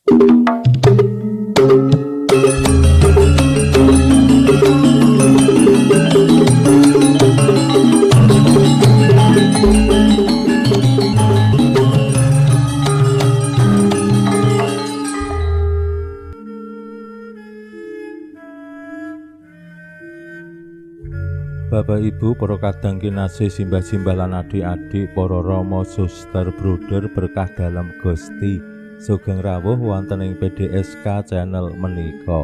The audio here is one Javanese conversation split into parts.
Bapak Ibu, para kadang kinasih, simbah-simbah lan adik-adik, para rama, suster, bruder, berkah dalam Gusti, sugeng rawuh wonten ing PDSK channel menika.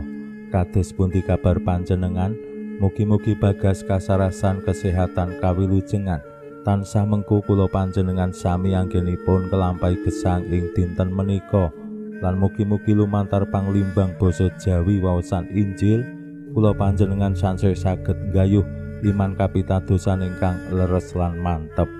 Kados pundi kabar panjenengan? Mugi-mugi bagas kasarasan kesehatan kawilujengan tansah mengku kula panjenengan sami anggenipun kelampahi gesang ing dinten menika, lan mugi-mugi lumantar panglimbang basa Jawi waosan Injil kula panjenengan sansaya saged nggayuh iman kapitadosan ingkang leres lan mantep.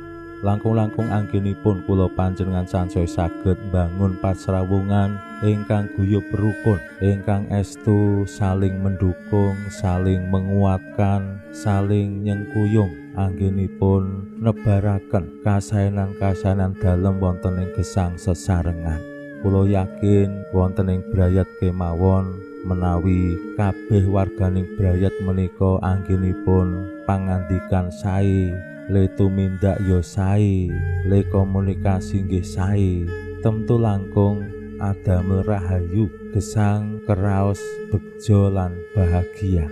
Langkung-langkung anggenipun kula panjenengan sansaya saged bangun pasrawungan ingkang guyub rukun, ingkang estu saling mendukung, saling menguatkan, saling nyengkuyung, anggenipun nebaraken kasaenan-kasaenan dalem wonten ing gesang sesarengan. Kula yakin wonten ing brayat kemawon menawi kabeh warganing brayat menika anggenipun pangandikan sae, le tumindak ya sae, le komunikasi nggih sae, temtu langkung adamel rahayu, gesang, keraos, bejo lan bahagia.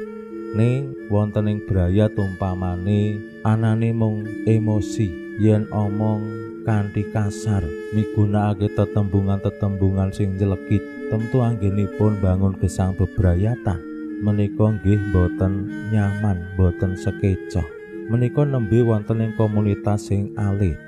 Ning wonten ing brayat umpamane anane mung emosi, yen omong kanthi kasar, migunakake tetembungan-tetembungan sing nyelekit, tentu anggenipun bangun gesang bebrayatan menika nggih boten nyaman, boten sekecoh. Menika nembe wonten ing komunitas sing alit.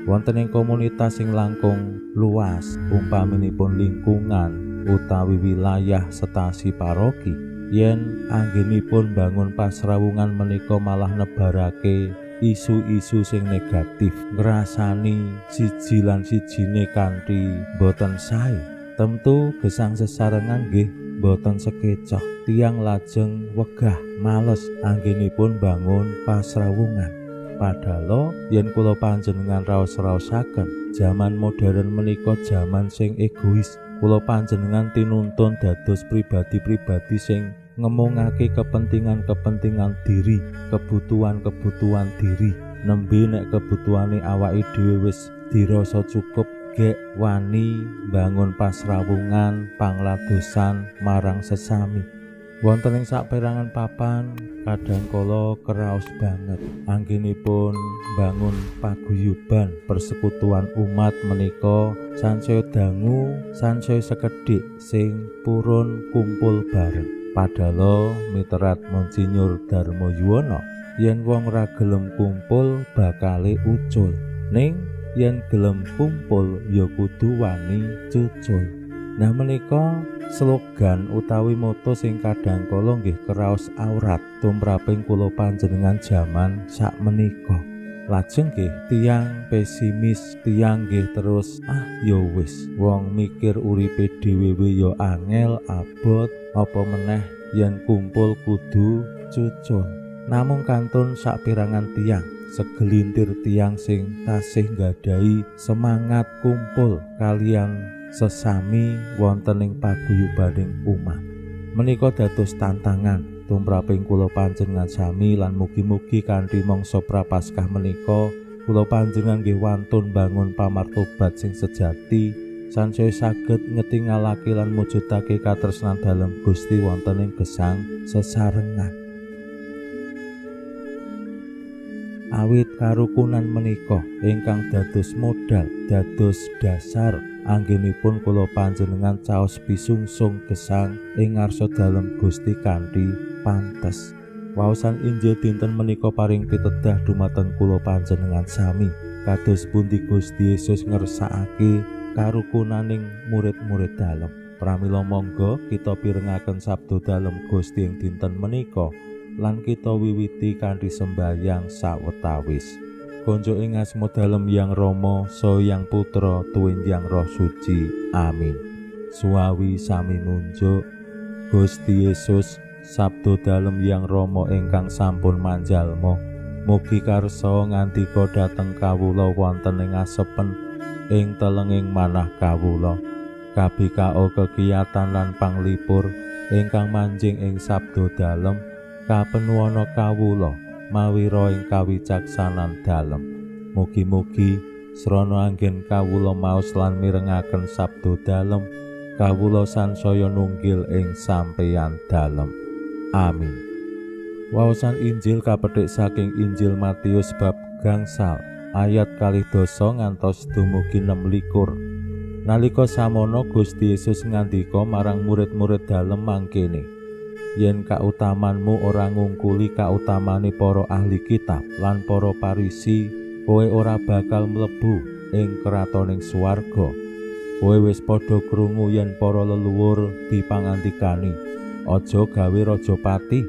Wonten ing komunitas sing langkung luas, umpaminipun lingkungan utawi wilayah setasi paroki, yen anggenipun bangun pasrawungan menika malah nebarake isu-isu sing negatif, ngrasani siji lan sijine kanthi boten sae, tentu gesang sesarengan nggih boten sekecoh. Tiang lajeng wegah males anggenipun bangun pasrawungan. Padahal yen kula panjenengan raos-raosaken, jaman modern menika jaman sing egois. Kula panjenengan tinuntun dados pribadi-pribadi sing ngemungake kepentingan-kepentingan diri, kebutuhan-kebutuhan diri. Nembe nek kebutuhane awake dhewe wis dirasa cukup, gek wani bangun pasrawungan pangladosan marang sesami. Wonten ing saperangan papan kadang kala keraos banget anggenipun bangun paguyuban persekutuan umat menika sansaya dangu, sansaya sekedhik sing purun kumpul bareng. Padahal miterat Monsinyur Darmo Yuwono, yen wong ra gelem kumpul bakale ucul, ning yen gelem kumpul ya kudu wani cucul. Nah menika slogan utawi moto sing kadang kala nggih keraos awrat tumraping kula panjenengan jaman sakmenika. Lajeng nggih tiyang pesimis, tiyang nggih terus ya wis wong mikir uripe dhewe ya angel abot, apa meneh yen kumpul kudu cucul. Namung kantun sapirangan tiyang, segelintir tiyang sing tasih nggadahi semangat kumpul kaliyan sesami wonten ing paguyubaning umat. Menika dados tantangan tumraping kula panjenengan sami, lan mugi-mugi kanthi mangsa prapaskah menika kula panjenengan nggih wantun bangun pamartobat sing sejati, sansaya saged ngetingalake lan mujudake katresnan dalem Gusti wonten ing gesang sesarengan. Awit karukunan menika ingkang dados modal, dados dasar anggenipun kula panjenengan caos pisungsung gesang ing ngarsa dalem Gusti kanthi pantes. Waosan Injil dinten menika paring pitedah dumateng kula panjenengan sami, kados pundi Gusti Yesus ngersakake karukunaning murid-murid dalem. Pramila monggo kita pirengaken sabda dalem Gusti ing dinten menika lan kita wiwiti kanthi sembahyang sawetawis. Konjo ing asma dalem Yang Rama saha Yang Putra tuwin Yang Roh Suci. Amin. Suawi sami munjuk. Gusti Yesus, sabda dalem Yang Rama ingkang sampun manjalma, mugi karsa ngandika dhateng kawula wonten ing asepen ing telenging manah kawula. Kabikao kekiyatan lan panglipur ingkang manjing ing sabda dalem kapenuwana kawula mawira ing kawicaksanan dalem. Mugi-mugi srana anggen kawula maos lan mirengaken sabda dalem, kawula sansaya nunggil ing sampeyan dalem. Amin. Waosan Injil kapethik saking Injil Matius bab gangsal ayat 2 ngantos dumugi 26. Nalika samono Gusti Yesus ngandika marang murid-murid dalem mangkene, yen kautamanmu ora ngungkuli kautamane para ahli kitab lan para Parisi, kowe ora bakal mlebu ing kratoning swarga. Kowe wis padha krungu yen para leluhur dipangandikani, aja gawe raja pati,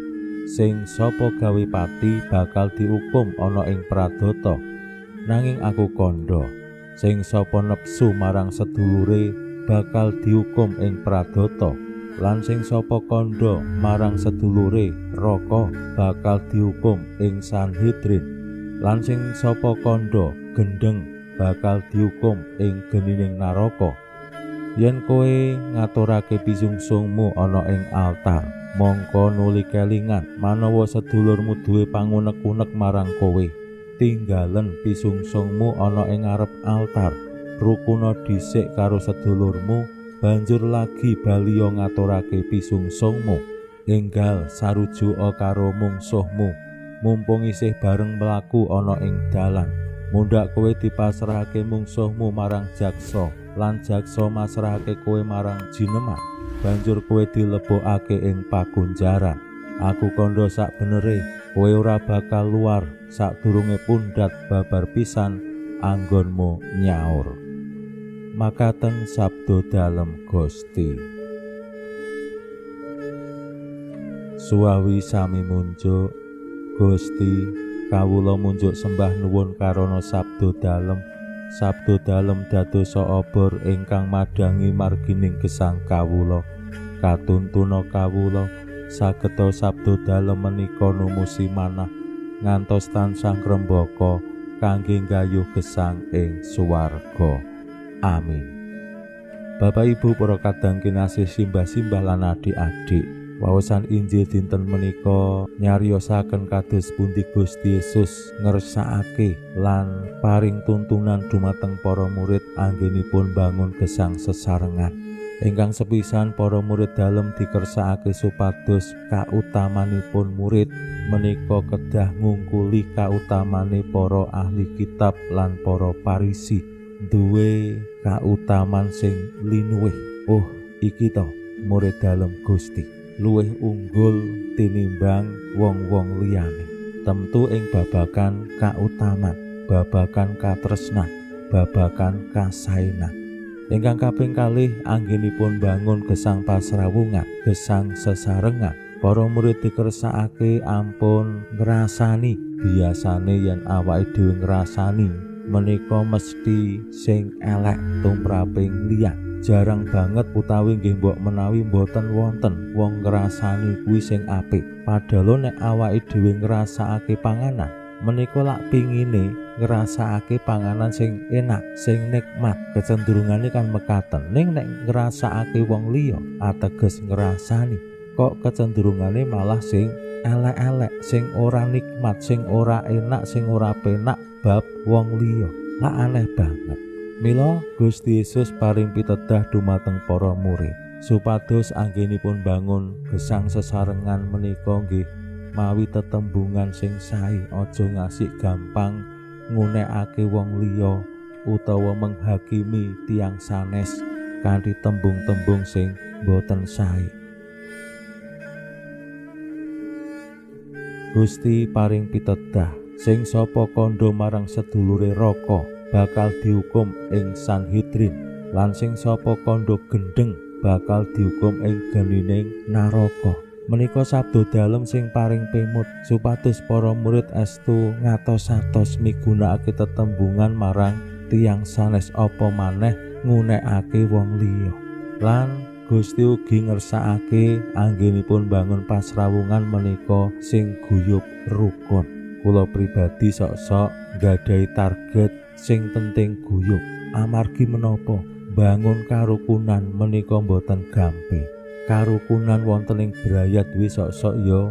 sing sapa gawe pati bakal diukum ana ing pradata. Nanging aku kandha, sing sapa nepsu marang sedulure bakal diukum ing pradata, lan sing sapa kandha marang sedulure raka bakal diukum ing Sanhedrin, lan sing sapa kandha gendeng bakal diukum ing genining naraka. Yen kowe ngaturake pisungsungmu ana ing altar, mongko nuli kelingan manawa sedulurmu duwe pangunek-unek marang kowe, tinggalen pisungsungmu ana ing ngarep altar, rukuna dhisik karo sedulurmu, banjur lagi baliya ngaturake pisungsungmu, enggal sarujuka karo mungsuhmu, mumpung isih bareng mlaku ana ing dalan. Mundhak kowe dipasrahake mungsuhmu marang jaksa, lan jaksa masrahake kowe marang jineman, banjur kowe dilebokake ing pakunjaran. Aku kandha sak benere kowe ora bakal luar sadurunge pundhat babar pisan anggonmu nyaur. Makaten sabda dalem Gusti. Suwawi sami munjuk, Gusti, kawula munjuk sembah nuwun karana sabda dalem. Sabda dalem dadosa obor ingkang madangi margining gesang kawula. Katuntuna kawula sageta sabda dalem menika numusi manah ngantos tansah ngrembaka kangge nggayuh gesang ing suwarga. Amin. Bapak Ibu para kadang kinasih simbah-simbah lan adik-adik, waosan Injil dinten menika nyariosaken kados pundi Gusti Yesus ngersakake lan paring tuntunan dumateng para murid anggenipun bangun gesang sesarengan. Ingkang sepisan para murid dalem dikersakake supados kautamanipun murid menika kedah ngungkuli kautamane para ahli kitab lan para Parisi, duwe kautaman sing linuwih. Oh, iki to murid dalem Gusti, luwih unggul tinimbang wong-wong liyane. Temtu ing babagan kautaman, babagan katresnan, babagan kasaenan. Ingkang kaping kalih anggenipun bangun gesang pasrawungan, gesang sesarengan. Para murid dikersakake ampun ngrasani, biasane yen awake dhewe ngrasani menika mesti sing elek tumraping liyan. Jarang banget utawi nggih mbok menawi mboten wonten wong ngrasani kuwi sing apik. Padahal nek awake dhewe ngrasakake panganan, menika lak pingine ngrasakake panganan sing enak, sing nikmat, kecenderungane kan mekaten. Ning nek ngrasakake wong liya, ateges ngrasani, kok kecenderungane malah sing elek-elek, sing ora nikmat, sing ora enak, sing ora penak bab wong liya. Lah aneh banget. Mila Gusti Yesus paring pitedah dumateng para murid supados anggenipun bangun gesang sesarengan menika nggih mawi tetembungan sing sae, aja ngasih gampang ngunekake wong liya utawa menghakimi tiyang sanes kanthi tembung-tembung sing boten sae. Gusti paring pitedah, sing sapa kandha marang sedulure raka bakal dihukum ing Sanhedrin, lan sing sapa kandha gendeng bakal dihukum ing genining naraka. Menika sabda dalem sing paring pemut supados para murid estu ngatos-atos migunakake tetembungan marang tiyang sanes, apa maneh ngunekake wong liya. Lan Gusti ugi ngersakake anggenipun bangun pasrawungan menika sing guyub rukun. Kula pribadi sok-sok nggadahi target sing penting guyub. Amargi menapa bangun karukunan menika boten gampil. Karukunan wonten ing brayat wisok-sok ya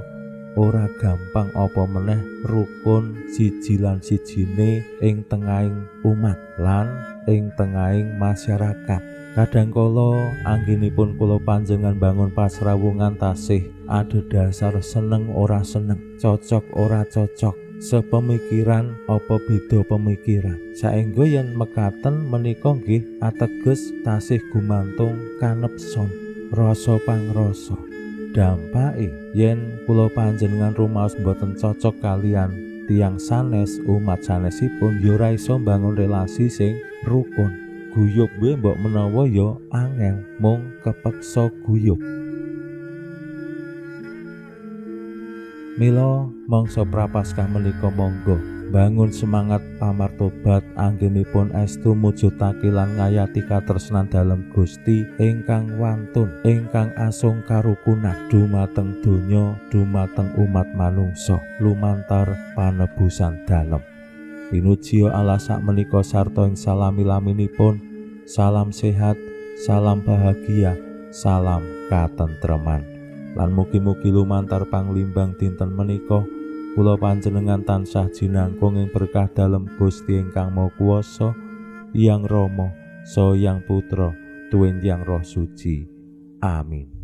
ora gampang, apa meneh rukun siji lan sijine ing tengahing umat lan ing tengahing masyarakat. Kadangkala anggenipun kula panjenengan bangun pasrawungan tasih adhedhasar seneng ora seneng, cocok ora cocok, sepemikiran apa beda pemikiran. Saengga yen mekaten menika nggih ateges tasih gumantung kanepson rasa pangrasa. Dampake yen kula panjenengan rumaos boten cocok kalian tiyang sanes, umat sanesipun ya ora iso mbangun relasi sing rukun. Guyub kuwi mbok menawa ya angel, mung kepeksa guyub. Mila mangsa prapaskah menika monggo bangun semangat pamartobat anggenipun estu mujudake lan ngayati katresnan dalem Gusti ingkang wantun, ingkang asung karukunan dumateng donya, dumateng umat manungsa lumantar panebusan dalem. Pinuji Allah sakmenika sarta ing salami-laminipun. Salam sehat, salam bahagia, salam katentreman. Lan mugi-mugi lumantar panglimbang dinten menika kula panjenengan tansah jinangkung ing berkah dalem Gusti ingkang Maha Kuwasa, Hyang Rama saha Hyang Putra tuwin Hyang Roh Suci. Amin.